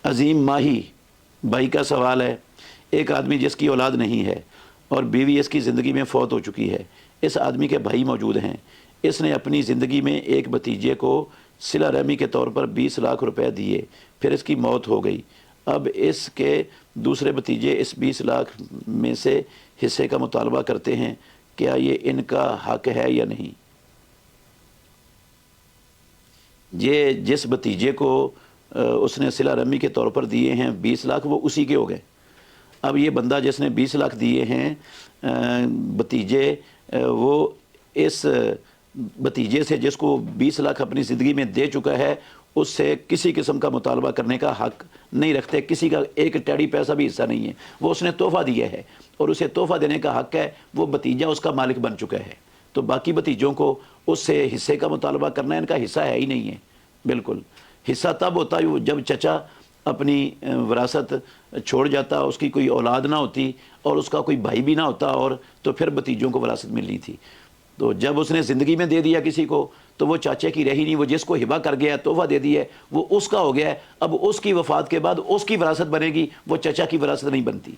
عظیم ماہی بھائی کا سوال ہے، ایک آدمی جس کی اولاد نہیں ہے اور بیوی اس کی زندگی میں فوت ہو چکی ہے، اس آدمی کے بھائی موجود ہیں، اس نے اپنی زندگی میں ایک بھتیجے کو صلہ رحمی کے طور پر 20 لاکھ روپے دیے، پھر اس کی موت ہو گئی، اب اس کے دوسرے بھتیجے اس 20 لاکھ میں سے حصے کا مطالبہ کرتے ہیں، کیا یہ ان کا حق ہے یا نہیں؟ یہ جس بھتیجے کو اس نے صلہ رحمی کے طور پر دیے ہیں 20 لاکھ، وہ اسی کے ہو گئے۔ اب یہ بندہ جس نے 20 لاکھ دیے ہیں بھتیجے، وہ اس بھتیجے سے جس کو 20 لاکھ اپنی زندگی میں دے چکا ہے، اس سے کسی قسم کا مطالبہ کرنے کا حق نہیں رکھتے، کسی کا ایک ٹیڑی پیسہ بھی حصہ نہیں ہے، وہ اس نے تحفہ دیا ہے اور اسے تحفہ دینے کا حق ہے، وہ بھتیجہ اس کا مالک بن چکا ہے، تو باقی بھتیجوں کو اس سے حصے کا مطالبہ کرنا ان کا حصہ ہے ہی نہیں ہے۔ بالکل حصہ تب ہوتا ہے جب چچا اپنی وراثت چھوڑ جاتا، اس کی کوئی اولاد نہ ہوتی اور اس کا کوئی بھائی بھی نہ ہوتا، اور تو پھر بھتیجوں کو وراثت ملنی تھی، تو جب اس نے زندگی میں دے دیا کسی کو تو وہ چاچے کی رہی نہیں، وہ جس کو ہبہ کر گیا ہے، تحفہ دے دیا ہے، وہ اس کا ہو گیا ہے، اب اس کی وفات کے بعد اس کی وراثت بنے گی، وہ چچا کی وراثت نہیں بنتی۔